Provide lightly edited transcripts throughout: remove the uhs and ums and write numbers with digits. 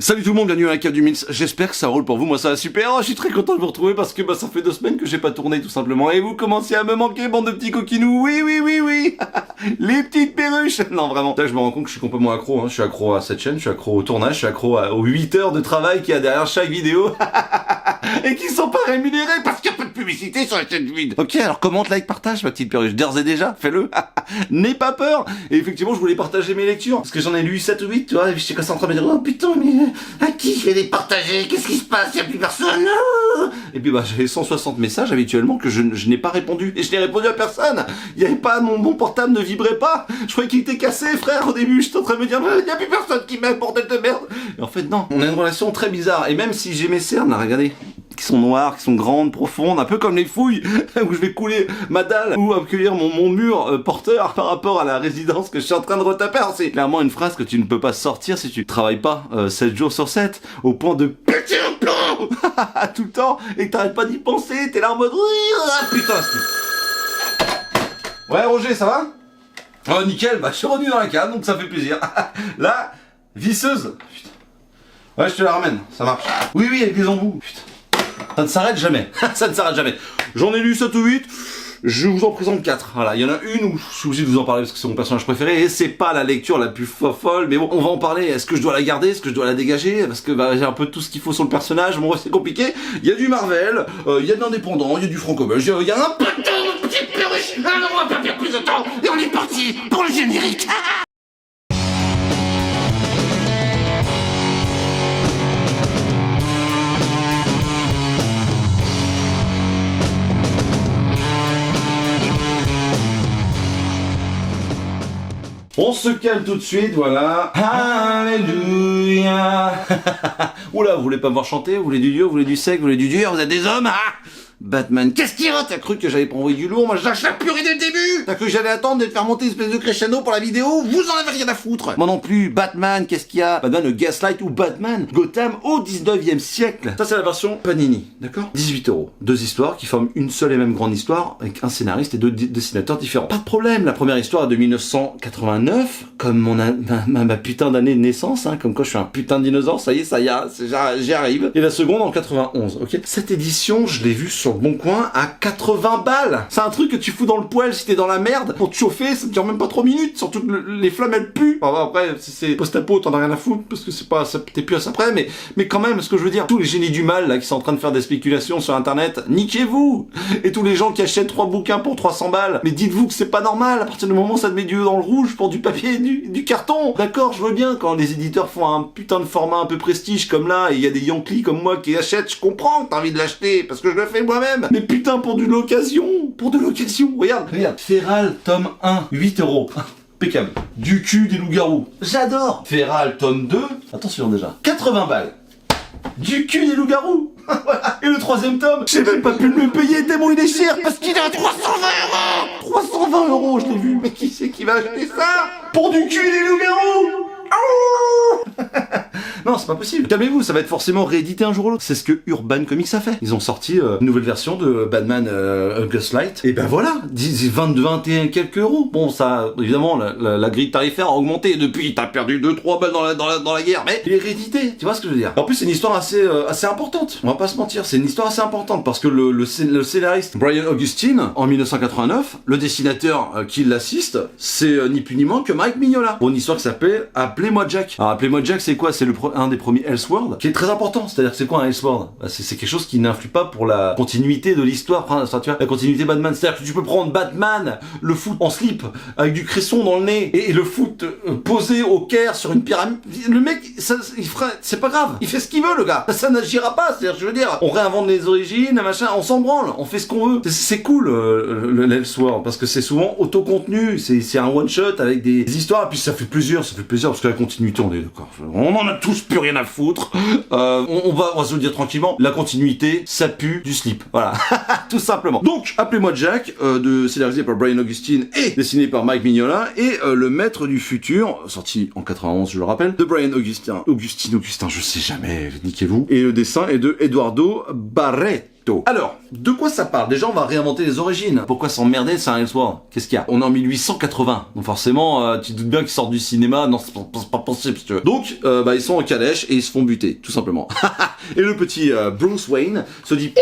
Salut tout le monde, bienvenue à la cave du Mills, j'espère que ça roule pour vous, moi ça va super, je suis très content de vous retrouver parce que ça fait 2 semaines que j'ai pas tourné tout simplement, et vous commencez à me manquer, bande de petits coquinous, oui, les petites perruches. Non vraiment, là je me rends compte que je suis complètement accro, je suis accro à cette chaîne, je suis accro au tournage, je suis accro aux 8 heures de travail qu'il y a derrière chaque vidéo, et qui sont pas rémunérés parce qu'il y a pas de publicité sur la chaîne vide. Ok, alors commente, like, partage ma petite perruche, d'ores et déjà, fais-le, n'aie pas peur. Et effectivement je voulais partager mes lectures, parce que j'en ai lu 7 ou 8, tu vois, et j'étais en train de me dire, oh putain mais... à qui je vais les partager? Qu'est-ce qui se passe? Y'a plus personne? Et puis j'avais 160 messages habituellement que je n'ai pas répondu. Et je n'ai répondu à personne. Il y avait pas, mon portable ne vibrait pas. Je croyais qu'il était cassé, frère, au début. J'étais en train de me dire, il y a plus personne qui m'aime, bordel de merde. Et en fait, non. On a une relation très bizarre. Et même si j'ai mes cernes, là, regardez, qui sont noires, qui sont grandes, profondes, un peu comme les fouilles, où je vais couler ma dalle, ou accueillir mon mur porteur par rapport à la résidence que je suis en train de retaper. C'est clairement une phrase que tu ne peux pas sortir si tu travailles pas 7 jours sur 7, au point de péter un plomb tout le temps, et que t'arrêtes pas d'y penser, t'es là en mode putain. Ouais Roger, ça va? Oh nickel, je suis revenu dans la cave, donc ça fait plaisir. La visseuse. Putain. Ouais, je te la ramène, ça marche. Oui, avec des embouts. Putain. Ça ne s'arrête jamais. Ça ne s'arrête jamais. J'en ai lu 7 ou 8. Je vous en présente 4. Voilà, il y en a une où je suis obligé de vous en parler parce que c'est mon personnage préféré et c'est pas la lecture la plus folle, mais bon, on va en parler. Est-ce que je dois la garder? Est-ce que je dois la dégager? Parce que j'ai un peu tout ce qu'il faut sur le personnage. Bon, c'est compliqué. Il y a du Marvel, il y a de l'indépendant, il y a du franco-belge, il y a un putain de petite perruche. Alors on va pas perdre plus de temps et on est parti pour le générique. On se calme tout de suite, voilà. Alléluia. Oula, vous voulez pas me voir chanter? Vous voulez du dur, vous voulez du sec, vous voulez du dur? Vous êtes des hommes, Batman, qu'est-ce qu'il y a? T'as cru que j'allais pas envoyer du lourd? Moi, je lâche la purée dès le début! T'as cru que j'allais attendre de te faire monter une espèce de crescendo pour la vidéo? Vous en avez rien à foutre! Moi non plus, Batman, qu'est-ce qu'il y a? Batman, le Gaslight ou Batman, Gotham au 19e siècle. Ça, c'est la version Panini, d'accord? 18 €. 2 histoires qui forment une seule et même grande histoire, avec un scénariste et 2 dessinateurs différents. Pas de problème, la première histoire est de 1989, comme ma putain d'année de naissance, comme quoi je suis un putain de dinosaure, ça y est, j'y arrive. Et la seconde en 91, ok? Cette édition, je l'ai vue sur le Bon Coin à 80 balles. C'est un truc que tu fous dans le poêle si t'es dans la merde pour te chauffer, ça ne dure même pas 3 minutes, surtout que les flammes elles puent. Enfin, après, si c'est post-apo, t'en as rien à foutre parce que t'es plus à ça près, mais quand même, ce que je veux dire, tous les génies du mal là qui sont en train de faire des spéculations sur internet, niquez-vous. Et tous les gens qui achètent 3 bouquins pour 300 balles, mais dites-vous que c'est pas normal à partir du moment où ça te met du dans le rouge pour du papier et du carton. D'accord, je veux bien quand les éditeurs font un putain de format un peu prestige comme là et il y a des Yankees comme moi qui achètent, je comprends que t'as envie de l'acheter parce que je le fais moi-même. Mais putain, pour de l'occasion, regarde, Feral, tome 1, 8 €. Impeccable. Du cul des loups-garous. J'adore. Feral, tome 2, attention déjà, 80 balles. Du cul des loups-garous. Voilà. Et le 3e tome, j'ai même pas pu me le payer tellement il est cher parce qu'il est à 320 €. 320 €, je l'ai vu. Mais qui c'est qui va acheter ça pour du cul des loups-garous? Non, c'est pas possible. Calmez-vous, ça va être forcément réédité un jour ou l'autre. C'est ce que Urban Comics a fait. Ils ont sorti une nouvelle version de Batman Gaslight. Et ben voilà, 21 quelques euros. Bon, ça, évidemment, la grille tarifaire a augmenté depuis. T'as perdu 2-3 balles dans la guerre, mais il est réédité. Tu vois ce que je veux dire? En plus, c'est une histoire assez importante. On va pas se mentir, c'est une histoire assez importante parce que le scénariste Brian Augustine, en 1989, le dessinateur qui l'assiste, c'est ni plus ni moins que Mike Mignola. Pour une histoire qui s'appelle Appelez-moi Jack. Alors, Appelez-moi Jack, c'est quoi? C'est un des premiers Elseworlds, qui est très important. C'est-à-dire que c'est quoi un Elseworld? C'est quelque chose qui n'influe pas pour la continuité de l'histoire, enfin, tu vois, la continuité Batman. C'est-à-dire que tu peux prendre Batman, le foot en slip, avec du cresson dans le nez, et le foot posé au Caire sur une pyramide. Le mec, c'est pas grave. Il fait ce qu'il veut, le gars. Ça n'agira pas. C'est-à-dire, je veux dire, on réinvente les origines, machin, on s'en branle. On fait ce qu'on veut. C'est cool, l'Elseworld, parce que c'est souvent autocontenu. C'est un one-shot avec des histoires, et puis ça fait plaisir parce que la continuité, on est d'accord. On en a tous plus rien à foutre. On va se le dire tranquillement. La continuité, ça pue du slip. Voilà. Tout simplement. Donc, Appelez-moi Jack, scénarisé par Brian Augustine et dessiné par Mike Mignola, et Le Maître du Futur, sorti en 91, je le rappelle, de Brian Augustin, je sais jamais, niquez-vous. Et le dessin est de Eduardo Barreto. Alors, de quoi ça parle? Déjà, on va réinventer les origines. Pourquoi s'emmerder, c'est un Elseworld? Qu'est-ce qu'il y a? On est en 1880. Donc forcément, tu te doutes bien qu'ils sortent du cinéma. Non, c'est pas possible, si tu veux. Donc, ils sont en calèche et ils se font buter, tout simplement. Et le petit Bruce Wayne se dit...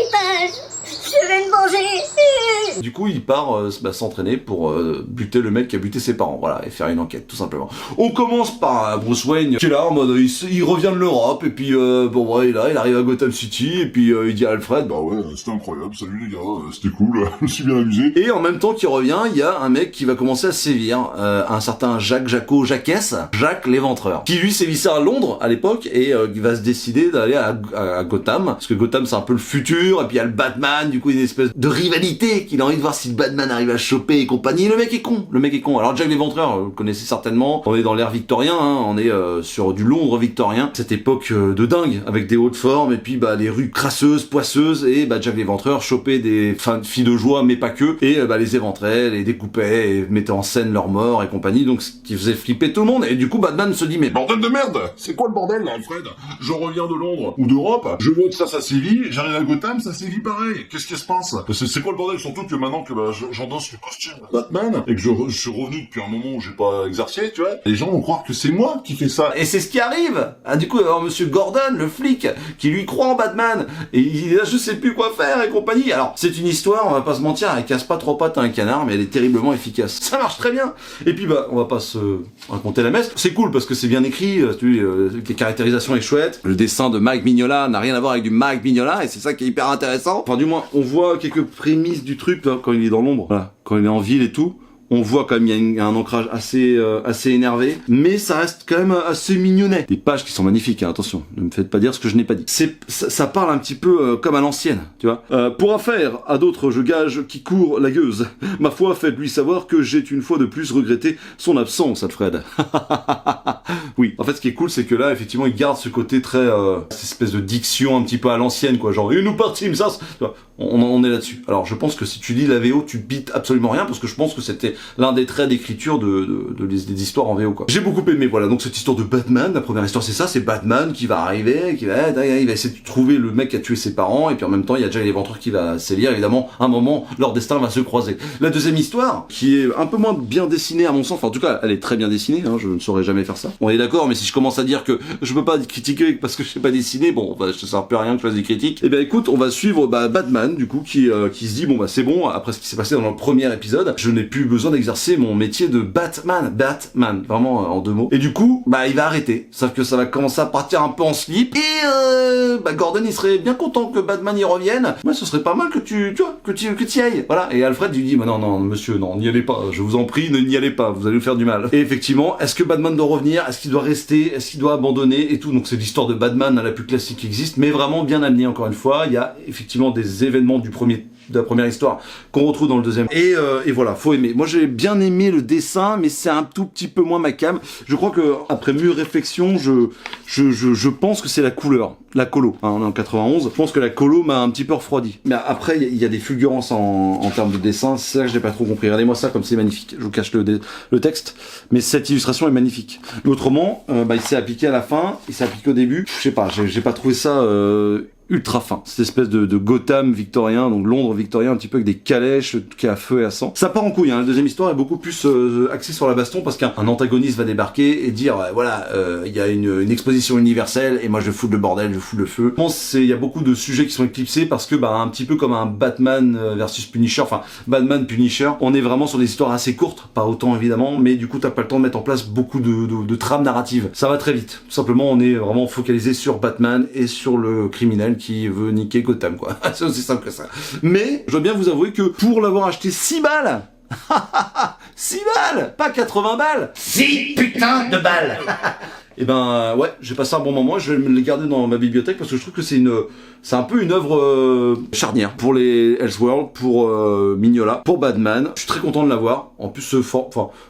Je vais me venger. Du coup, il part s'entraîner pour buter le mec qui a buté ses parents, voilà, et faire une enquête, tout simplement. On commence par Bruce Wayne, qui est là en mode, il revient de l'Europe, et puis il arrive à Gotham City, et puis il dit à Alfred, bah ouais, c'était incroyable, salut les gars, c'était cool, je me suis bien amusé. Et en même temps qu'il revient, il y a un mec qui va commencer à sévir, un certain Jacques l'Éventreur, qui lui sévissait à Londres à l'époque, et qui va se décider d'aller à Gotham, parce que Gotham c'est un peu le futur, et puis il y a le Batman, du coup il y a une espèce de rivalité qu'il a envie de voir si le Batman arrive à choper et compagnie. Le mec est con. Alors Jack l'Éventreur, vous le connaissez certainement, on est dans l'ère victorien, hein, on est sur du Londres victorien, cette époque de dingue, avec des hautes formes, et puis des rues crasseuses, poisseuses, et Jack l'Éventreur chopait des filles de joie, mais pas que, et les éventrait, les découpait, et mettait en scène leur mort et compagnie, donc ce qui faisait flipper tout le monde, et du coup Batman se dit, mais bordel de merde, c'est quoi le bordel là, Alfred? Je reviens de Londres, ou d'Europe, je vois que ça sévit, j'arrive à Gotham, ça sévit pareil, qu'est-ce qui se passe? C'est quoi le bordel? Surtout que maintenant que j'endosse le costume Batman, et que je suis revenu depuis un moment où j'ai pas exercé, tu vois, les gens vont croire que c'est moi qui fais ça. Et c'est ce qui arrive. Du coup, alors monsieur Gordon, le flic, qui lui croit en Batman, et il est là, je sais plus quoi faire et compagnie. Alors, c'est une histoire, on va pas se mentir, elle casse pas trois pattes à un canard, mais elle est terriblement efficace. Ça marche très bien. Et puis on va pas se raconter la messe. C'est cool parce que c'est bien écrit, les caractérisations est chouette. Le dessin de Mike Mignola n'a rien à voir avec du Mike Mignola, et c'est ça qui est hyper intéressant. Enfin, du moins, on voit quelques prémices du truc là, quand il est dans l'ombre, voilà, quand il est en ville et tout. On voit quand même il y a un ancrage assez énervé, mais ça reste quand même assez mignonnet. Des pages qui sont magnifiques, hein, attention, ne me faites pas dire ce que je n'ai pas dit. Ça parle un petit peu comme à l'ancienne, tu vois. Pour affaire à d'autres, je gage qui court la gueuse. Ma foi, faites-lui savoir que j'ai une fois de plus regretté son absence, Alfred. Oui, en fait, ce qui est cool, c'est que là, effectivement, il garde ce côté très cette espèce de diction un petit peu à l'ancienne, quoi, genre, et nous partîmes, ça, on est là-dessus. Alors, je pense que si tu lis la VO, tu bites absolument rien, parce que je pense que c'était l'un des traits d'écriture des histoires en VO, quoi. J'ai beaucoup aimé, voilà, donc cette histoire de Batman, la première histoire c'est ça, c'est Batman qui va arriver, il va essayer de trouver le mec qui a tué ses parents, et puis en même temps il y a Jack l'Éventreur qui va s'élire, évidemment, à un moment, leur destin va se croiser. La deuxième histoire, qui est un peu moins bien dessinée à mon sens, enfin en tout cas elle est très bien dessinée, hein, je ne saurais jamais faire ça. On est d'accord, mais si je commence à dire que je peux pas critiquer parce que je sais pas dessiner, bon, ça sert plus à rien que je fasse des critiques. Et bien écoute, on va suivre Batman, du coup, qui se dit, c'est bon, après ce qui s'est passé dans le premier épisode, je n'ai plus besoin d'exercer mon métier de Batman, vraiment en deux mots. Et du coup, il va arrêter. Sauf que ça va commencer à partir un peu en slip. Et Gordon, il serait bien content que Batman y revienne. Moi, ce serait pas mal que tu y ailles. Voilà. Et Alfred lui dit, non, monsieur, non, n'y allez pas. Je vous en prie, n'y allez pas. Vous allez vous faire du mal. Et effectivement, est-ce que Batman doit revenir? Est-ce qu'il doit rester? Est-ce qu'il doit abandonner? Et tout. Donc c'est l'histoire de Batman la plus classique qui existe, mais vraiment bien amenée encore une fois. Il y a effectivement des événements de la première histoire qu'on retrouve dans le deuxième. Et voilà, faut aimer. Moi j'ai bien aimé le dessin, mais c'est un tout petit peu moins ma came. Je crois que après mûre réflexion, je pense que c'est la couleur, la colo. Hein, on est en 91. Je pense que la colo m'a un petit peu refroidi. Mais après il y a des fulgurances en termes de dessin. C'est ça que j'ai pas trop compris. Regardez-moi ça comme c'est magnifique. Je vous cache le texte, mais cette illustration est magnifique. Mais autrement, il s'est appliqué à la fin, il s'est appliqué au début. Je sais pas, j'ai pas trouvé ça ultra fin. Cette espèce de Gotham victorien, donc Londres victorien, un petit peu avec des calèches qui est à feu et à sang. Ça part en couille, hein. La deuxième histoire est beaucoup plus axée sur la baston parce qu'un antagoniste va débarquer et dire il y a une exposition universelle et moi je fous le bordel, je fous le feu. Je pense il y a beaucoup de sujets qui sont éclipsés parce que un petit peu comme un Batman versus Punisher, enfin Batman Punisher, on est vraiment sur des histoires assez courtes, pas autant évidemment, mais du coup t'as pas le temps de mettre en place beaucoup de trames narratives. Ça va très vite. Tout simplement on est vraiment focalisé sur Batman et sur le criminel qui veut niquer Gotham, quoi. C'est aussi simple que ça. Mais, je dois bien vous avouer que pour l'avoir acheté 6 balles, 6 balles, pas 80 balles, 6 putains de balles. Et ouais, j'ai passé un bon moment, je vais me les garder dans ma bibliothèque parce que je trouve que c'est un peu une œuvre charnière pour les Elseworld, pour Mignola, pour Batman. Je suis très content de l'avoir. En plus,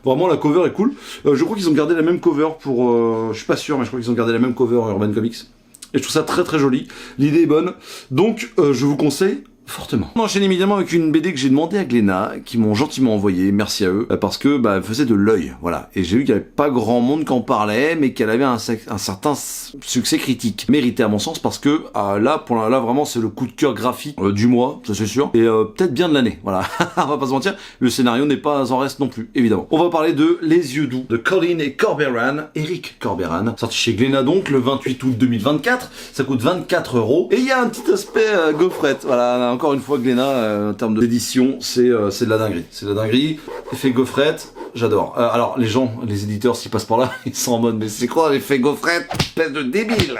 vraiment la cover est cool. Je crois qu'ils ont gardé la même cover pour, je suis pas sûr, mais je crois qu'ils ont gardé la même cover Urban Comics. Et je trouve ça très très joli. L'idée est bonne. Donc, je vous conseille fortement. On enchaîne évidemment avec une BD que j'ai demandé à Glénat, qui m'ont gentiment envoyé, merci à eux, parce que elle faisait de l'œil, voilà. Et j'ai vu qu'il n'y avait pas grand monde qui en parlait, mais qu'elle avait un certain succès critique. Mérité à mon sens, parce que là vraiment c'est le coup de cœur graphique du mois, ça c'est sûr, et peut-être bien de l'année, voilà. On va pas se mentir, le scénario n'est pas en reste non plus, évidemment. On va parler de Les Yeux Doux, de Colin et Corberan, Eric Corberan, sorti chez Glénat donc, le 28 août 2024, ça coûte 24€, et il y a un petit aspect gaufrette, voilà, encore une fois Glénat, en termes d'édition, c'est de la dinguerie, effet gaufrette, j'adore. Alors les éditeurs s'y passent par là, ils sont en mode mais c'est quoi l'effet gaufrette, espèce de débile.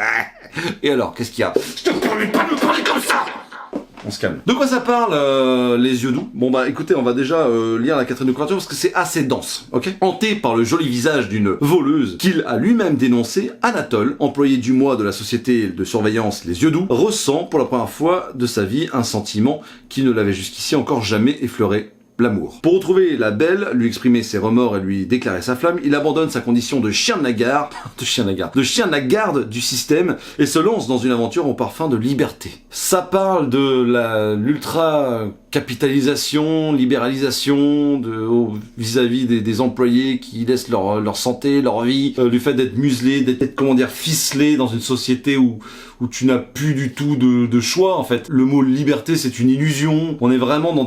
Et alors, qu'est-ce qu'il y a? Je te permets pas de me parler comme ça. On se calme. De quoi ça parle, Les Yeux Doux? Bon écoutez, on va déjà lire la quatrième de couverture parce que c'est assez dense, ok? Hanté par le joli visage d'une voleuse qu'il a lui-même dénoncé, Anatole, employé du mois de la société de surveillance Les Yeux Doux, ressent pour la première fois de sa vie un sentiment qui ne l'avait jusqu'ici encore jamais effleuré. L'amour. Pour retrouver la belle, lui exprimer ses remords et lui déclarer sa flamme, il abandonne sa condition de chien de la garde du système et se lance dans une aventure au parfum de liberté. Ça parle de l'ultra capitalisation, libéralisation vis-à-vis des employés qui laissent leur santé, leur vie, du fait d'être muselé, d'être ficelé dans une société où tu n'as plus du tout de choix en fait. Le mot liberté c'est une illusion. On est vraiment dans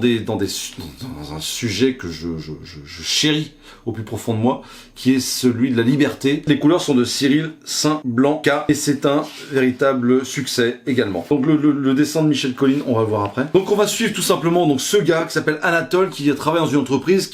un sujet que je chéris au plus profond de moi, qui est celui de la liberté. Les couleurs sont de Cyril Saint-Blanc et c'est un véritable succès également. Donc le dessin de Michel Colin, on va le voir après. Donc on va suivre tout simplement ce gars qui s'appelle Anatole, qui travaille dans une entreprise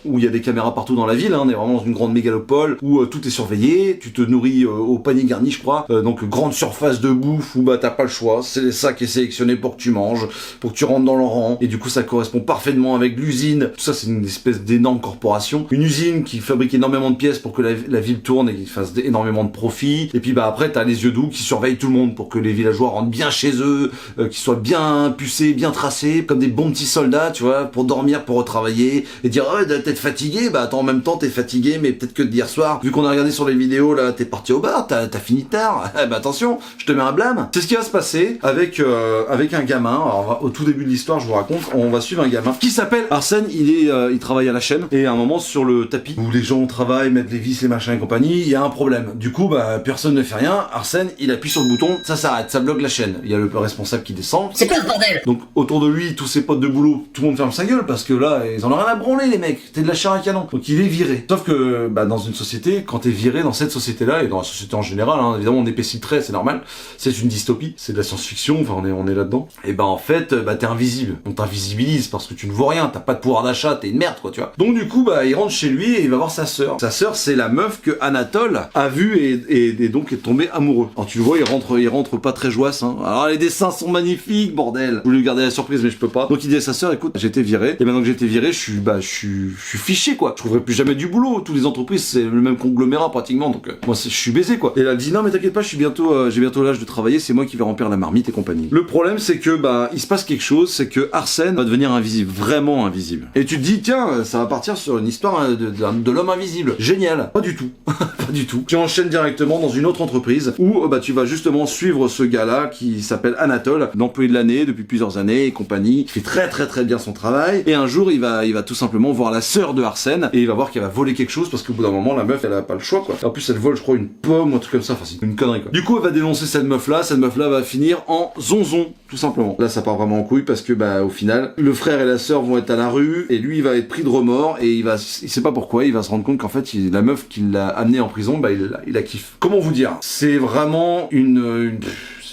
où il y a des caméras partout dans la ville, on est vraiment dans une grande mégalopole où tout est surveillé, tu te nourris au panier garni je crois, donc grande surface de bouffe où t'as pas le choix, c'est ça qui est sélectionné pour que tu manges, pour que tu rentres dans le rang, et du coup ça correspond parfaitement avec l'usine. Tout ça c'est une espèce d'énorme corporation, une usine qui fabrique énormément de pièces pour que la ville tourne et qu'il fasse énormément de profit. Et puis après t'as Les Yeux Doux qui surveillent tout le monde pour que les villageois rentrent bien chez eux, qu'ils soient bien pucés, bien tracés, comme des bons petits soldats, tu vois, pour dormir, pour retravailler, et dire oh t'es fatigué, attends, en même temps t'es fatigué, mais peut-être que d'hier soir, vu qu'on a regardé sur les vidéos là, t'es parti au bar, t'as fini tard, attention, je te mets un blâme. C'est ce qui va se passer avec un gamin. Alors au tout début de l'histoire, je vous raconte, on va suivre un gamin qui s'appelle Arsène. Il travaille à la chaîne, et à un moment sur le tapis où les gens travaillent, mettent les vis, les machins et compagnie, il y a un problème. Du coup personne ne fait rien, Arsène il appuie sur le bouton, ça s'arrête, ça bloque la chaîne. Il y a le responsable qui descend. C'est quoi le bordel? Donc autour de lui, tous ses potes de boulot, tout le monde ferme sa gueule parce que là ils en ont rien à branler les mecs, t'es de la chair à canon. Donc il est viré. Sauf que dans une société, quand t'es viré dans cette société-là, et dans la société en général, évidemment on épaissit le trait, c'est normal, c'est une dystopie, c'est de la science-fiction, enfin on est là-dedans, et en fait t'es invisible, on t'invisibilise parce que tu ne vois rien, t'as pas de pouvoir d'achat, t'es une merde quoi, tu vois. Donc du coup il rentre chez lui et il va voir sa sœur. Sa sœur c'est la meuf que Anatole a vue et donc est tombé amoureux. Alors tu le vois, il rentre pas très joyeux, Alors les dessins sont magnifiques, bordel. Je voulais lui garder la surprise mais je peux pas. Donc il dit à sa sœur, écoute, j'ai été viré, et maintenant que j'ai été viré, je suis fiché quoi. Je trouverai plus jamais du boulot. Toutes les entreprises c'est le même conglomérat pratiquement, donc moi je suis baisé quoi. Et elle dit non mais t'inquiète pas, j'ai bientôt l'âge de travailler, c'est moi qui vais remplir la marmite et compagnie. Le problème c'est que il se passe quelque chose, c'est que Arsène va devenir invisible, vraiment invisible. Et tu te dis tiens, ça va partir sur une histoire de l'homme invisible. Génial. Pas du tout. Pas du tout. Tu enchaînes directement dans une autre entreprise où tu vas justement suivre ce gars-là qui s'appelle Anatole, l'employé de l'année depuis plusieurs années et compagnie, qui fait très très très bien son travail. Et un jour il va tout simplement voir la sœur de Arsène et il va voir qu'elle va voler quelque chose parce qu'au bout d'un moment la meuf elle a pas le choix quoi. En plus elle vole je crois une pomme ou un truc comme ça, enfin c'est une connerie quoi. Du coup elle va dénoncer cette meuf là va finir en zonzon tout simplement. Là ça part vraiment en couille parce que au final le frère et la sœur vont être à la rue et lui il va être pris de remords et il sait pas pourquoi, il va se rendre compte qu'en fait la meuf qui l'a amené en prison il la kiffe. Comment vous dire, c'est vraiment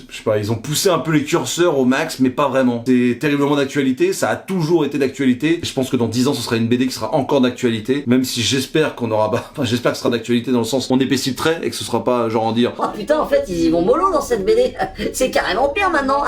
je sais pas, ils ont poussé un peu les curseurs au max, mais pas vraiment. C'est terriblement d'actualité, ça a toujours été d'actualité. Je pense que dans 10 ans, ce sera une BD qui sera encore d'actualité, même si j'espère qu'on aura j'espère que ce sera d'actualité dans le sens où on épaissit le trait et que ce sera pas genre en dire oh putain, en fait, ils y vont mollo dans cette BD. C'est carrément pire maintenant.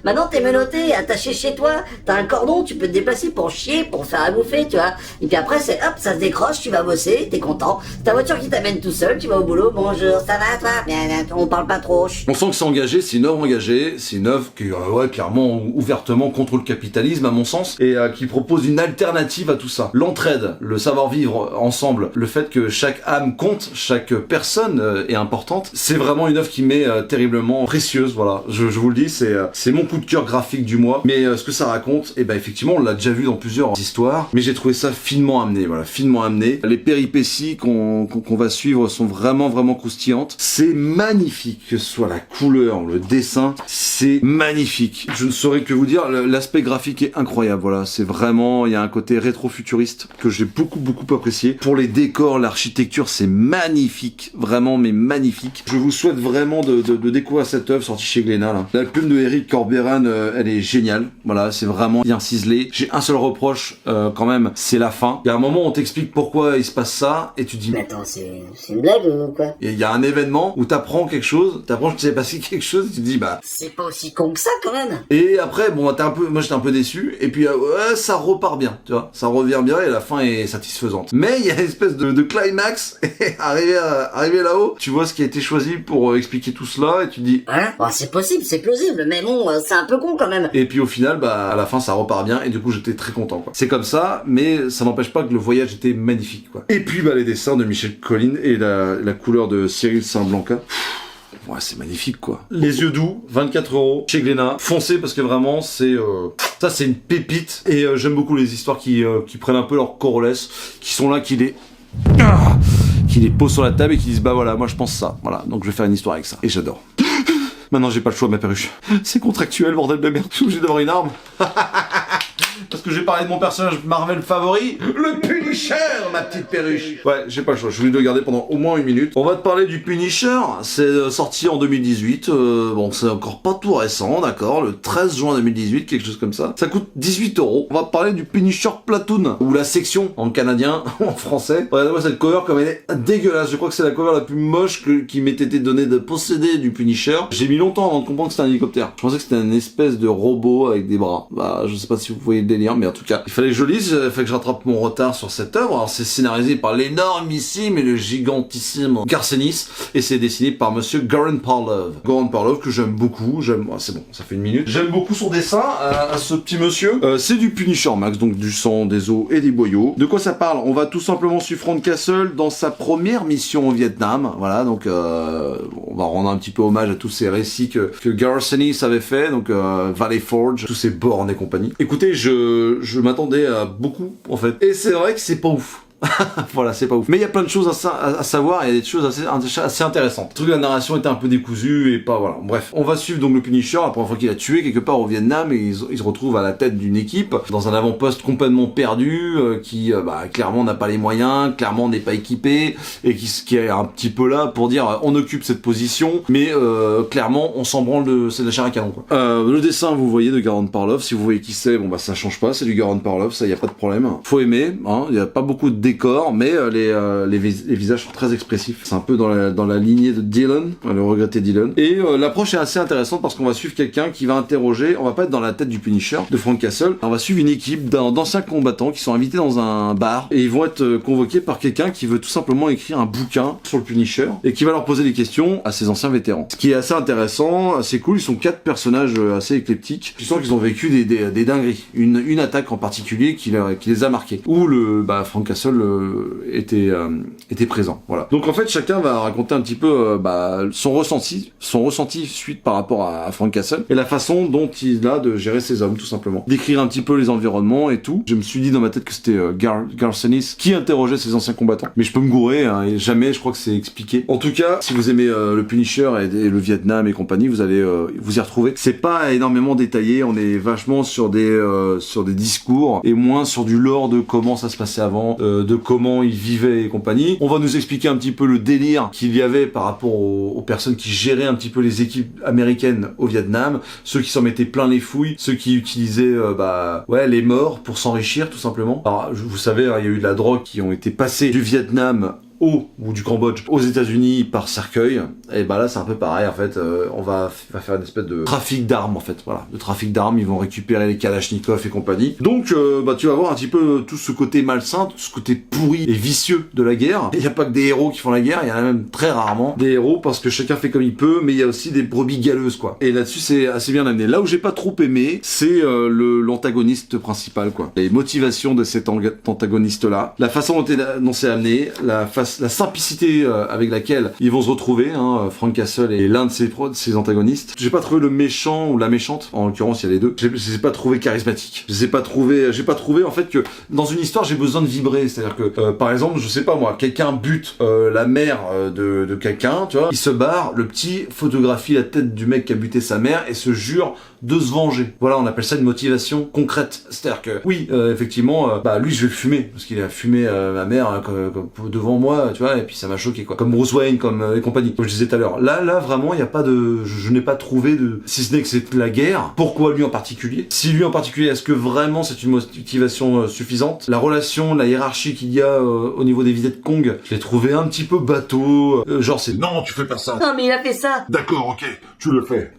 Maintenant, t'es menotté, attaché chez toi, t'as un cordon, tu peux te déplacer pour chier, pour faire à bouffer, tu vois. Et puis après, c'est hop, ça se décroche, tu vas bosser, t'es content. Ta voiture qui t'amène tout seul, tu vas au boulot, bonjour, ça va toi? Bien, on parle pas trop. On sent que c'est engagé, c'est une œuvre engagée, c'est une œuvre qui est clairement ouvertement contre le capitalisme à mon sens, et qui propose une alternative à tout ça. L'entraide, le savoir-vivre ensemble, le fait que chaque âme compte, chaque personne est importante, c'est vraiment une œuvre qui m'est terriblement précieuse, voilà. Je vous le dis, c'est mon coup de cœur graphique du mois, mais ce que ça raconte, et ben effectivement on l'a déjà vu dans plusieurs histoires, mais j'ai trouvé ça finement amené, voilà, finement amené. Les péripéties qu'on va suivre sont vraiment croustillantes. C'est magnifique, que ce soit la couleur, le dessin, c'est magnifique. Je ne saurais que vous dire, l'aspect graphique est incroyable, voilà, c'est vraiment, il y a un côté rétro-futuriste que j'ai beaucoup apprécié. Pour les décors, l'architecture, c'est magnifique, vraiment, mais magnifique. Je vous souhaite vraiment de découvrir cette œuvre sortie chez Glénat, là. La plume de Eric Corberan, elle est géniale, voilà, c'est vraiment bien ciselé. J'ai un seul reproche, quand même, c'est la fin. Il y a un moment où on t'explique pourquoi il se passe ça, et tu te dis... Mais attends, c'est une blague ou quoi? Et il y a un événement où t'apprends quelque chose, t'apprends qu'il s'est passé quelque chose, et tu te dis, bah... C'est pas aussi con que ça, quand même. Et après, bon, moi j'étais un peu déçu, et puis ouais, ça repart bien, tu vois, ça revient bien, et la fin est satisfaisante. Mais il y a une espèce de climax, et arrivé là-haut, tu vois ce qui a été choisi pour expliquer tout cela, et tu te dis... Hein? Bon, c'est possible, c'est plausible, mais bon, c'est un peu con quand même. Et puis au final, bah, à la fin, ça repart bien, et du coup, j'étais très content, quoi. C'est comme ça, mais ça n'empêche pas que le voyage était magnifique, quoi. Et puis, bah, les dessins de Michel Colline et la couleur de Cyril Saint-Blanca. Ouais, c'est magnifique, quoi. Les yeux doux, 24 € chez Glénat. Foncez parce que vraiment, c'est ça, c'est une pépite. Et j'aime beaucoup les histoires qui prennent un peu leur corolès, qui sont là, qui les posent sur la table et qui disent bah voilà, moi je pense ça. Voilà, donc je vais faire une histoire avec ça. Et j'adore. Maintenant, j'ai pas le choix, ma perruche. C'est contractuel, bordel de merde. Je suis obligé d'avoir une arme. Parce que j'ai parlé de mon personnage Marvel favori, le Punisher, ma petite perruche. Ouais, j'ai pas le choix, je voulais le garder pendant au moins 1 minute. On va te parler du Punisher, c'est sorti en 2018, bon c'est encore pas tout récent, d'accord, le 13 juin 2018, quelque chose comme ça. Ça coûte 18 €. On va te parler du Punisher Platoon, ou la section en canadien, ou en français. Regardez-moi cette cover comme elle est dégueulasse, je crois que c'est la cover la plus moche qui m'ait été donnée de posséder du Punisher. J'ai mis longtemps avant de comprendre que c'était un hélicoptère. Je pensais que c'était une espèce de robot avec des bras. Bah, je sais pas si vous voyez le délire, mais en tout cas, il fallait que je lise, il fallait que je rattrape mon retard sur cette œuvre. Alors c'est scénarisé par l'énormissime et le gigantissime Garcenis, et c'est dessiné par monsieur Goran Parlov. Goran Parlov que j'aime beaucoup, c'est bon, ça fait 1 minute. J'aime beaucoup son dessin à ce petit monsieur. C'est du Punisher Max, donc du sang, des os et des boyaux. De quoi ça parle? On va tout simplement suivre Frank Castle dans sa première mission au Vietnam. Voilà, donc on va rendre un petit peu hommage à tous ces récits que Garcenis avait fait, donc Valley Forge, tous ces bornes et compagnie. Écoutez, je m'attendais à beaucoup, en fait. Et c'est vrai que c'est pas ouf. Voilà, c'est pas ouf. Mais il y a plein de choses à savoir, et il y a des choses assez intéressantes. Le truc de la narration était un peu décousu et pas, voilà. Bref, on va suivre donc le Punisher, la première fois qu'il a tué quelque part au Vietnam, et il se retrouve à la tête d'une équipe, dans un avant-poste complètement perdu, qui clairement n'a pas les moyens, clairement n'est pas équipé, et qui est un petit peu là pour dire on occupe cette position, mais clairement on s'en branle c'est de la chair à canon, quoi. Le dessin, vous voyez, de Goran Parlov, si vous voyez qui c'est, bon bah ça change pas, c'est du Goran Parlov, ça y a pas de problème. Faut aimer, hein, y a pas beaucoup de décors, mais les visages sont très expressifs. C'est un peu dans la lignée de Dylan, le regretté Dylan. Et l'approche est assez intéressante parce qu'on va suivre quelqu'un qui va interroger, on va pas être dans la tête du Punisher, de Frank Castle, on va suivre une équipe d'anciens combattants qui sont invités dans un bar, et ils vont être convoqués par quelqu'un qui veut tout simplement écrire un bouquin sur le Punisher, et qui va leur poser des questions à ces anciens vétérans. Ce qui est assez intéressant, assez cool, ils sont 4 personnages assez éclectiques. Tu sens qu'ils ont vécu des dingueries. Une attaque en particulier qui les a marqués. Où Frank Castle était présent. Voilà. Donc en fait, chacun va raconter un petit peu son ressenti suite par rapport à Frank Castle, et la façon dont il a de gérer ses hommes, tout simplement. Décrire un petit peu les environnements et tout. Je me suis dit dans ma tête que c'était Garcenis qui interrogeait ses anciens combattants. Mais je peux me gourer, hein, et jamais je crois que c'est expliqué. En tout cas, si vous aimez le Punisher et le Vietnam et compagnie, vous allez vous y retrouver. C'est pas énormément détaillé, on est vachement sur des discours, et moins sur du lore de comment ça se passait avant, de comment ils vivaient et compagnie. On va nous expliquer un petit peu le délire qu'il y avait par rapport aux personnes qui géraient un petit peu les équipes américaines au Vietnam, ceux qui s'en mettaient plein les fouilles, ceux qui utilisaient les morts pour s'enrichir, tout simplement. Alors vous savez, hein, il y a eu de la drogue qui ont été passées du Vietnam ou du Cambodge aux États-Unis par cercueil, et bah là c'est un peu pareil en fait, on va faire une espèce de trafic d'armes en fait, voilà, de trafic d'armes, ils vont récupérer les Kalachnikov et compagnie. Donc bah tu vas voir un petit peu tout ce côté malsain, tout ce côté pourri et vicieux de la guerre. Il n'y a pas que des héros qui font la guerre, il y en a même très rarement des héros parce que chacun fait comme il peut, mais il y a aussi des brebis galeuses quoi. Et là-dessus c'est assez bien amené. Là où j'ai pas trop aimé, c'est l'antagoniste principal quoi. Les motivations de cet antagoniste là, la façon dont c'est amené, la simplicité avec laquelle ils vont se retrouver, hein, Frank Castle est l'un de ses antagonistes. J'ai pas trouvé le méchant ou la méchante, en l'occurrence il y a les deux, je les ai pas trouvé charismatiques. J'ai pas trouvé en fait que dans une histoire j'ai besoin de vibrer, c'est-à-dire que par exemple, je sais pas moi, quelqu'un bute la mère de quelqu'un, tu vois, il se barre, le petit photographie la tête du mec qui a buté sa mère et se jure de se venger. Voilà, on appelle ça une motivation concrète. C'est-à-dire que, oui, effectivement, bah lui je vais le fumer, parce qu'il a fumé ma mère comme devant moi, tu vois, et puis ça m'a choqué, quoi. Comme Bruce Wayne, comme et compagnie, comme je disais tout à l'heure. Là, vraiment, il n'y a pas de... Je n'ai pas trouvé de... Si ce n'est que c'est la guerre, pourquoi lui en particulier? Si lui en particulier, est-ce que vraiment c'est une motivation suffisante? La relation, la hiérarchie qu'il y a au niveau des Viet Cong, je l'ai trouvé un petit peu bateau, genre c'est... Non, tu fais pas ça. Non, mais il a fait ça. D'accord, ok, tu le fais.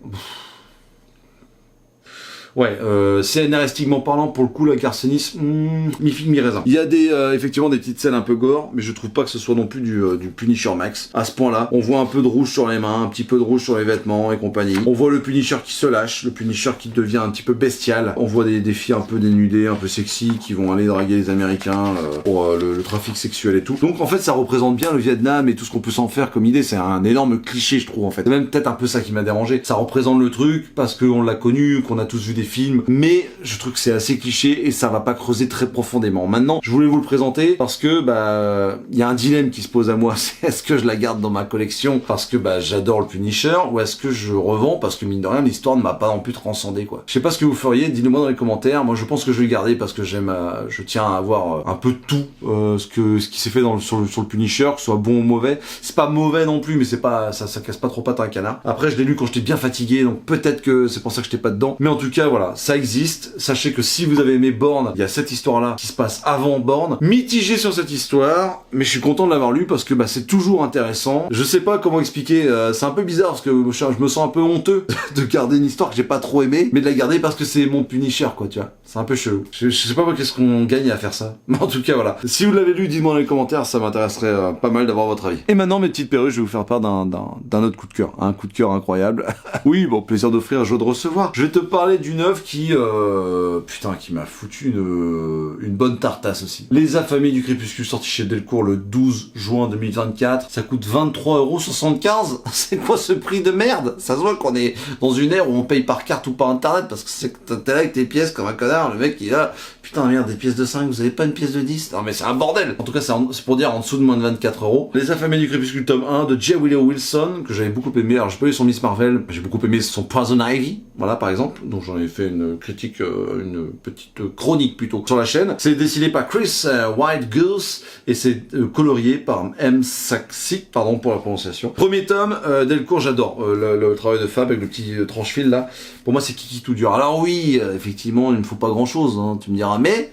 Ouais, scénaristiquement parlant, pour le coup, la Garcenis, mi-figue, mi-raisin. Il y a effectivement des petites scènes un peu gore, mais je trouve pas que ce soit non plus du Punisher Max. À ce point-là, on voit un peu de rouge sur les mains, un petit peu de rouge sur les vêtements et compagnie. On voit le Punisher qui se lâche, le Punisher qui devient un petit peu bestial. On voit des filles un peu dénudées, un peu sexy, qui vont aller draguer les Américains pour le trafic sexuel et tout. Donc en fait, ça représente bien le Vietnam et tout ce qu'on peut s'en faire comme idée. C'est un énorme cliché, je trouve, en fait. C'est même peut-être un peu ça qui m'a dérangé. Ça représente le truc parce qu'on l'a connu, qu'on a tous vu des films, mais je trouve que c'est assez cliché et ça va pas creuser très profondément. Maintenant, je voulais vous le présenter parce que bah il y a un dilemme qui se pose à moi, c'est est-ce que je la garde dans ma collection parce que bah j'adore le Punisher, ou est-ce que je revends parce que mine de rien l'histoire ne m'a pas non plus transcendé quoi. Je sais pas ce que vous feriez, dites-le-moi dans les commentaires. Moi je pense que je vais le garder parce que je tiens à avoir un peu de tout ce qui s'est fait sur le Punisher, que ce soit bon ou mauvais. C'est pas mauvais non plus, mais c'est pas ça casse pas trop pattes à un canard. Après je l'ai lu quand j'étais bien fatigué, donc peut-être que c'est pour ça que j'étais pas dedans. Mais en tout cas voilà, ça existe. Sachez que si vous avez aimé Bourne, il y a cette histoire-là qui se passe avant Bourne. Mitigé sur cette histoire, mais je suis content de l'avoir lu parce que bah, c'est toujours intéressant. Je sais pas comment expliquer, c'est un peu bizarre parce que je me sens un peu honteux de garder une histoire que j'ai pas trop aimée, mais de la garder parce que c'est mon Punisher, quoi, tu vois. C'est un peu chelou. Je sais pas qu'est-ce qu'on gagne à faire ça. Mais en tout cas, voilà. Si vous l'avez lu, dites-moi dans les commentaires, ça m'intéresserait pas mal d'avoir votre avis. Et maintenant, mes petites perruches, je vais vous faire part d'un autre coup de cœur. Un coup de cœur incroyable. Oui, bon, plaisir d'offrir, joie de recevoir. Je vais te parler d'une œuvre qui m'a foutu une bonne tartasse aussi. Les Affamés du Crépuscule, sorti chez Delcourt le 12 juin 2024. Ça coûte 23,75 €. C'est quoi ce prix de merde? Ça se voit qu'on est dans une ère où on paye par carte ou par internet parce que c'est que t'es là avec tes pièces comme un connard. Le mec il est là, putain merde, des pièces de 5, vous avez pas une pièce de 10? Non mais c'est un bordel. En tout cas c'est pour dire en dessous de moins de 24 €. Les Affamés du Crépuscule tome 1 de J. Willow Wilson, que j'avais beaucoup aimé. Alors j'ai pas lu son Miss Marvel, j'ai beaucoup aimé son Poison Ivy, voilà par exemple, dont j'en ai fait une critique, une petite chronique plutôt sur la chaîne. C'est dessiné par Chris White Goose et c'est colorié par M. Saxic, pardon pour la prononciation. Premier tome, Delcourt, j'adore le travail de Fab avec le petit tranche-fil là. Pour moi c'est kiki tout dur. Alors oui, effectivement il ne faut pas grand chose, hein, tu me diras, mais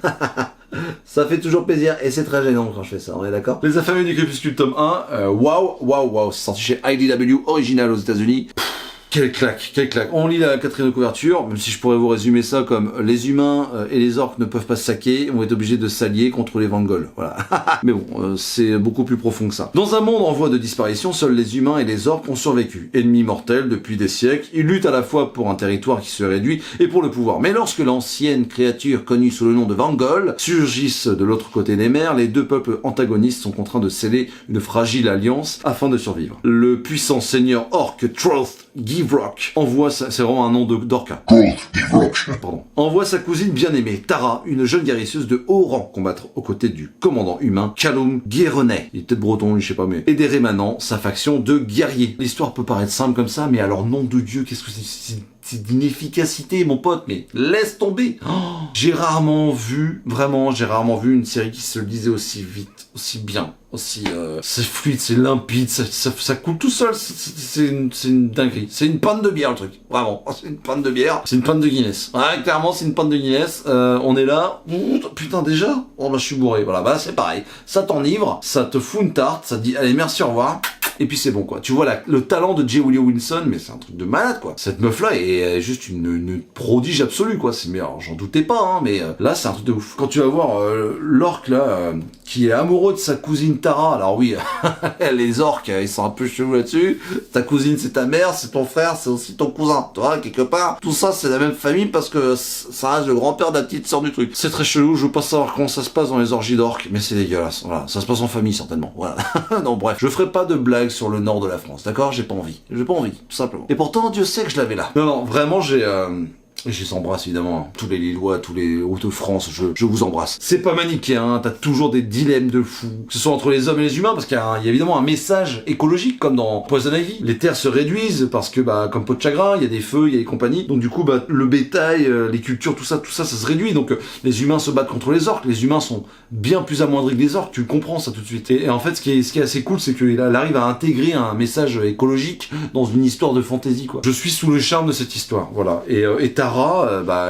ça fait toujours plaisir et c'est très gênant quand je fais ça, on est d'accord? Les Affamés du Crépuscule tome 1, waouh, c'est sorti chez IDW original aux États-Unis. Quelle claque, quelle claque. On lit la quatrième couverture, même si je pourrais vous résumer ça comme les humains et les orques ne peuvent pas se saquer, on est obligés de s'allier contre les Vangols. Voilà. Mais bon, c'est beaucoup plus profond que ça. Dans un monde en voie de disparition, seuls les humains et les orques ont survécu. Ennemis mortels depuis des siècles, ils luttent à la fois pour un territoire qui se réduit et pour le pouvoir. Mais lorsque l'ancienne créature connue sous le nom de Vangol surgissent de l'autre côté des mers, les deux peuples antagonistes sont contraints de sceller une fragile alliance afin de survivre. Le puissant seigneur orc Troth Givrock envoie c'est vraiment un nom d'orca. Pardon. Envoie sa cousine bien-aimée, Tara, une jeune guérisseuse de haut rang, combattre aux côtés du commandant humain, Callum Guérenet. Il est peut-être breton, lui, je sais pas, mais... Et des rémanents, sa faction de guerriers. L'histoire peut paraître simple comme ça, mais alors, nom de Dieu, qu'est-ce que c'est d'inefficacité, mon pote, mais laisse tomber. Oh, j'ai rarement vu une série qui se lisait aussi vite. aussi bien, aussi c'est fluide, c'est limpide, ça coule tout seul, c'est une dinguerie. C'est une panne de bière le truc, vraiment. C'est une panne de bière, c'est une panne de Guinness. Ouais, clairement c'est une panne de Guinness. On est là, putain déjà. Oh bah je suis bourré, voilà, bah c'est pareil. Ça t'enivre, ça te fout une tarte, ça te dit allez merci au revoir. Et puis c'est bon quoi. Tu vois le talent de J. Willow Wilson, mais c'est un truc de malade quoi. Cette meuf là est juste une prodige absolue quoi. C'est alors j'en doutais pas hein, mais là c'est un truc de ouf. Quand tu vas voir l'orque là qui est amoureux de sa cousine Tara. Alors oui, les orques ils sont un peu chelous là-dessus. Ta cousine c'est ta mère, c'est ton frère, c'est aussi ton cousin. Tu vois quelque part tout ça c'est la même famille parce que ça reste le grand-père de la petite sœur du truc. C'est très chelou. Je veux pas savoir comment ça se passe dans les orgies d'orques, mais c'est dégueulasse. Voilà, ça se passe en famille certainement. Voilà. Non bref, je ferai pas de blagues sur le nord de la France, d'accord? J'ai pas envie, tout simplement. Et pourtant, Dieu sait que je l'avais là. Non, vraiment, je les embrasse évidemment, tous les Lillois, tous les Hauts-de-France, je vous embrasse. C'est pas manichéen, hein, t'as toujours des dilemmes de fou, que ce soit entre les hommes et les humains, parce qu'il y a évidemment un message écologique, comme dans Poison Ivy. Les terres se réduisent, parce que, comme peau de chagrin, il y a des feux, il y a des compagnies, donc du coup, le bétail, les cultures, tout ça se réduit, donc les humains se battent contre les orques, les humains sont bien plus amoindris que les orques, tu comprends ça tout de suite. Et en fait, ce qui est assez cool, c'est qu'il arrive à intégrer un message écologique dans une histoire de fantasy, quoi. Je suis sous le charme de cette histoire, voilà. Et Tara,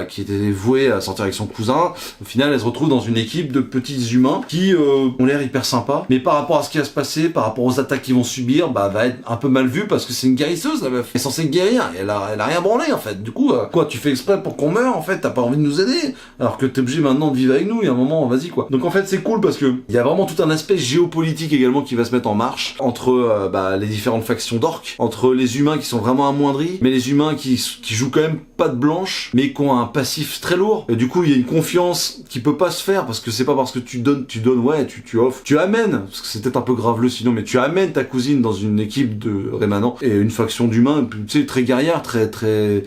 qui était vouée à sortir avec son cousin, au final elle se retrouve dans une équipe de petits humains qui ont l'air hyper sympas, mais par rapport à ce qui va se passer, par rapport aux attaques qu'ils vont subir, va être un peu mal vue parce que c'est une guérisseuse la meuf. Elle est censée guérir, et elle a rien branlé en fait. Du coup, quoi, tu fais exprès pour qu'on meure en fait, t'as pas envie de nous aider, alors que t'es obligé maintenant de vivre avec nous, et à un moment, vas-y quoi. Donc en fait c'est cool parce que il y a vraiment tout un aspect géopolitique également qui va se mettre en marche entre les différentes factions d'orques, entre les humains qui sont vraiment amoindris, mais les humains qui jouent quand même pas de blanche, mais qui ont un passif très lourd. Et du coup, il y a une confiance qui peut pas se faire parce que c'est pas parce que tu donnes, ouais, tu offres, tu amènes, parce que c'est peut-être un peu graveleux sinon, mais tu amènes ta cousine dans une équipe de rémanents et une faction d'humains, tu sais, très guerrière, très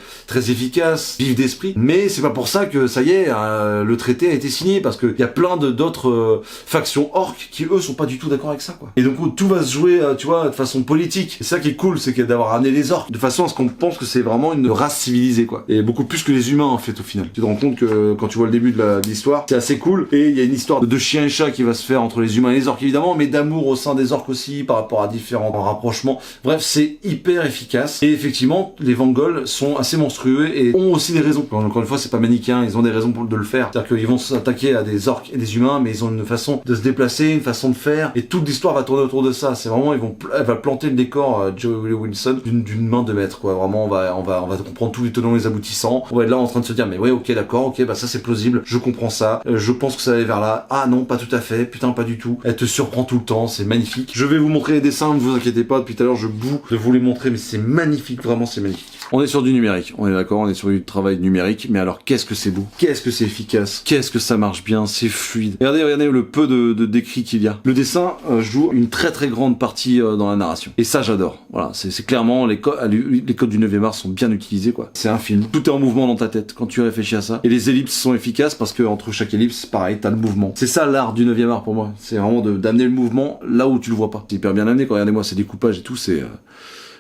efficace, vif d'esprit. Mais c'est pas pour ça que ça y est, le traité a été signé parce que il y a plein d'autres factions orques qui eux sont pas du tout d'accord avec ça, quoi. Et donc tout va se jouer, tu vois, de façon politique. Et ça qui est cool, c'est d'avoir amené les orques de façon à ce qu'on pense que c'est vraiment une race civilisée, quoi. Et beaucoup plus que les humains en fait au final. Tu te rends compte que quand tu vois le début de l'histoire, c'est assez cool. Et il y a une histoire de chien et chat qui va se faire entre les humains et les orques évidemment, mais d'amour au sein des orques aussi par rapport à différents rapprochements. Bref, c'est hyper efficace. Et effectivement, les Vangol sont assez monstrueux et ont aussi des raisons. Encore une fois, c'est pas manichéen, ils ont des raisons de le faire. C'est-à-dire qu'ils vont s'attaquer à des orques et des humains, mais ils ont une façon de se déplacer, une façon de faire, et toute l'histoire va tourner autour de ça. C'est vraiment, elle va planter le décor, Joe Wilson, d'une main de maître, quoi. Vraiment, on va comprendre tous les tenants et les aboutissants. On va être là en train de se dire, mais ouais, ok, d'accord, ok, ça c'est plausible, je comprends ça, je pense que ça va aller vers là. Ah non, pas tout à fait, putain, pas du tout. Elle te surprend tout le temps, c'est magnifique. Je vais vous montrer les dessins, ne vous inquiétez pas, depuis tout à l'heure je boue de vous les montrer, mais c'est magnifique, vraiment c'est magnifique. On est sur du numérique, on est d'accord, on est sur du travail numérique, mais alors qu'est-ce que c'est beau, qu'est-ce que c'est efficace, qu'est-ce que ça marche bien, c'est fluide. Regardez le peu de décrit qu'il y a. Le dessin joue une très grande partie dans la narration. Et ça j'adore. Voilà, c'est clairement les codes du 9e art sont bien utilisés, quoi. C'est un film, tout est en mouvement dans ta tête quand tu réfléchis à ça. Et les ellipses sont efficaces parce que entre chaque ellipse, pareil, t'as le mouvement. C'est ça l'art du 9e art pour moi. C'est vraiment d'amener le mouvement là où tu le vois pas. C'est hyper bien amené, quoi. Regardez-moi ces découpages et tout,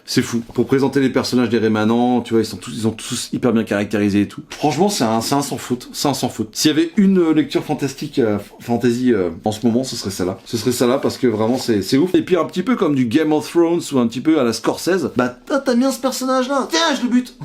c'est fou. Pour présenter les personnages des rémanents, tu vois, ils sont tous hyper bien caractérisés et tout. Franchement, c'est un sans faute. C'est un sans faute. S'il y avait une lecture fantastique, fantasy, en ce moment, ce serait celle-là. Ce serait celle-là parce que vraiment, c'est ouf. Et puis, un petit peu comme du Game of Thrones ou un petit peu à la Scorsese, t'as bien ce personnage-là. Tiens, je le bute.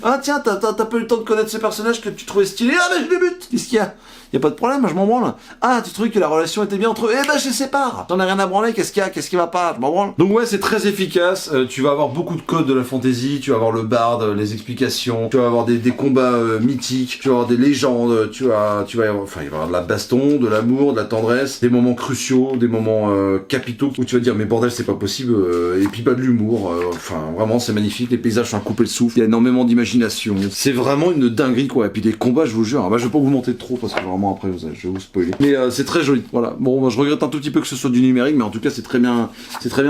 Ah, tiens, t'as pas eu le temps de connaître ce personnage que tu trouvais stylé. Ah, je le bute. Qu'est-ce qu'il y a? Y a pas de problème, je m'en branle. Ah, tu trouvais que la relation était bien entre eux? Je les sépare. J'en ai rien à branler, qu'est-ce qu'il y a? Qu'est-ce qui va pas? Je m'en branle. Donc ouais, c'est très efficace. Tu vas avoir beaucoup de codes de la fantasy, tu vas avoir le barde, les explications, tu vas avoir des combats mythiques, tu vas avoir des légendes, il va y avoir de la baston, de l'amour, de la tendresse, des moments cruciaux, des moments capitaux où tu vas dire mais bordel c'est pas possible, et puis pas de l'humour, vraiment c'est magnifique, les paysages sont à couper le souffle, il y a énormément d'imagination, c'est vraiment une dinguerie quoi, et puis les combats je vous jure, je vais pas vous monter trop parce que vraiment après je vais vous spoiler, mais c'est très joli, voilà, bon je regrette un tout petit peu que ce soit du numérique, mais en tout cas c'est très bien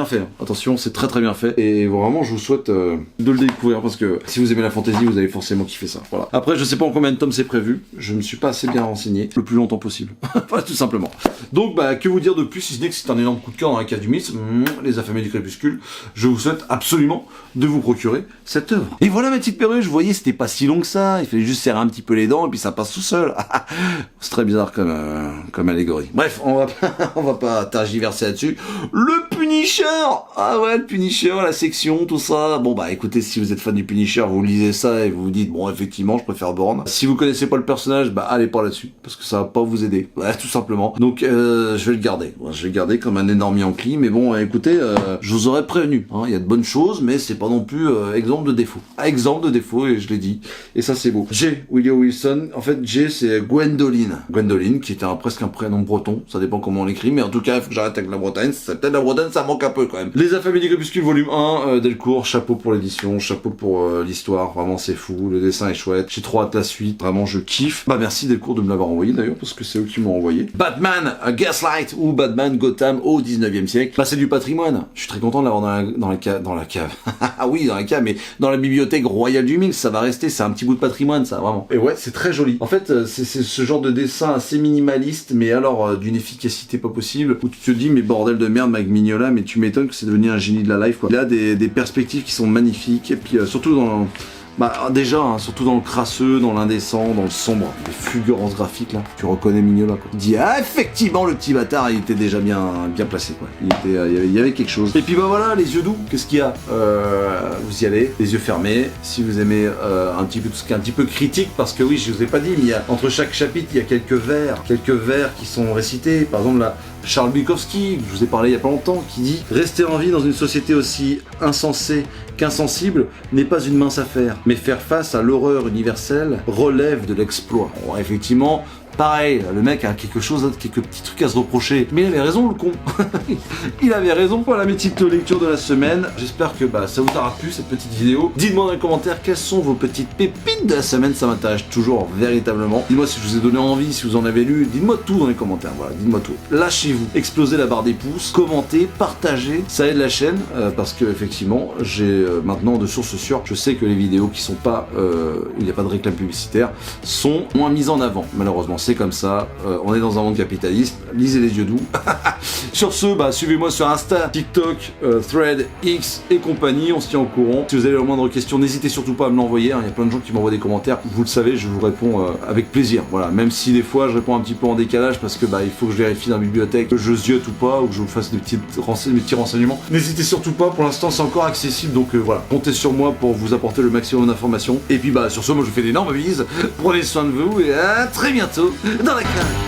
fait, attention c'est très bien fait, et vraiment je vous souhaite de le découvrir parce que si vous aimez la fantasy vous allez forcément kiffer ça, voilà. Après je sais pas en combien de tomes c'est prévu, je me suis pas assez bien renseigné, le plus longtemps possible, voilà tout simplement. Donc que vous dire de plus si ce n'est que c'est un énorme coup de cœur dans la case du mythe, les affamés du crépuscule, je vous souhaite absolument de vous procurer cette œuvre. Et voilà mes petites perruche, vous voyez, c'était pas si long que ça. Il fallait juste serrer un petit peu les dents et puis ça passe tout seul. C'est très bizarre comme allégorie. Bref, on va pas tergiverser là-dessus. Le Punisher! Ah ouais, le Punisher, la section, tout ça. Bon bah écoutez, si vous êtes fan du Punisher, vous lisez ça et vous vous dites, bon effectivement, je préfère Bourne. Si vous connaissez pas le personnage, bah allez pas là-dessus, parce que ça va pas vous aider. Ouais, tout simplement. Donc je vais le garder. Ouais, je vais le garder comme un énorme Yankee, mais bon, écoutez, je vous aurais prévenu. Hein, il y a de bonnes choses, mais c'est pas non plus exemple de défaut. Exemple de défaut, et je l'ai dit. Et ça c'est beau. J. Willow Wilson. En fait, J c'est Gwendoline. Gwendoline, qui était presque un prénom breton. Ça dépend comment on l'écrit, mais en tout cas, il faut que j'arrête avec la Bretagne. C'est peut-être la Bretagne, ça manque un peu quand même. Les Affamés du Crépuscule volume 1, Delcourt, chapeau pour l'édition, chapeau pour l'histoire, vraiment c'est fou, le dessin est chouette, j'ai trop hâte la suite, vraiment je kiffe. Bah merci Delcourt de me l'avoir envoyé d'ailleurs, parce que c'est eux qui m'ont envoyé. Batman, Gaslight, ou Batman Gotham au 19e siècle. Bah c'est du patrimoine, je suis très content de l'avoir dans la cave. Ah oui, dans la cave, mais dans la bibliothèque royale du Mix, ça va rester, c'est un petit bout de patrimoine ça, vraiment. Et ouais, c'est très joli. En fait, c'est ce genre de dessin assez minimaliste, mais alors d'une efficacité pas possible, où tu te dis, mais bordel de merde, Mike Mignola, mais tu m'étonnes que c'est devenu un génie de la life, quoi. Il a des perspectives qui sont magnifiques, et puis surtout dans... Bah déjà, hein, surtout dans le crasseux, dans l'indécent, dans le sombre, les fulgurances graphiques là, tu reconnais Mignola quoi. Il dit ah effectivement le petit bâtard il était déjà bien placé quoi. Il y avait quelque chose. Et puis bah voilà les yeux doux, qu'est-ce qu'il y a vous y allez, les yeux fermés. Si vous aimez un petit peu tout ce qui est un petit peu critique, parce que oui je vous ai pas dit, mais il y a, entre chaque chapitre il y a quelques vers qui sont récités. Par exemple là, Charles Bukowski, je vous ai parlé il y a pas longtemps, qui dit « Rester en vie dans une société aussi insensée qu'insensible n'est pas une mince affaire, mais faire face à l'horreur universelle relève de l'exploit. » Bon, effectivement, pareil, le mec a quelques petits trucs à se reprocher. Mais il avait raison, le con. Il avait raison. Voilà mes petites lectures de la semaine. J'espère que ça vous aura plu, cette petite vidéo. Dites-moi dans les commentaires quelles sont vos petites pépites de la semaine. Ça m'intéresse toujours, véritablement. Dites-moi si je vous ai donné envie, si vous en avez lu. Dites-moi tout dans les commentaires. Voilà, dites-moi tout. Lâchez-vous. Explosez la barre des pouces. Commentez, partagez. Ça aide la chaîne, parce que, effectivement, j'ai maintenant de sources sûres. Je sais que les vidéos qui sont pas, où il n'y a pas de réclame publicitaire, sont moins mises en avant, malheureusement. C'est comme ça, on est dans un monde capitaliste, lisez les yeux doux. Sur ce, suivez-moi sur Insta, TikTok, Thread, X et compagnie, on se tient au courant. Si vous avez la moindre question, n'hésitez surtout pas à me l'envoyer, hein. Il y a plein de gens qui m'envoient des commentaires, vous le savez, je vous réponds avec plaisir. Voilà, même si des fois je réponds un petit peu en décalage parce que il faut que je vérifie dans la bibliothèque que je ziote ou pas, ou que je vous fasse des petits renseignements. N'hésitez surtout pas, pour l'instant c'est encore accessible, donc voilà, comptez sur moi pour vous apporter le maximum d'informations. Et puis sur ce, moi je vous fais d'énormes bises, prenez soin de vous et à très bientôt dans la cave.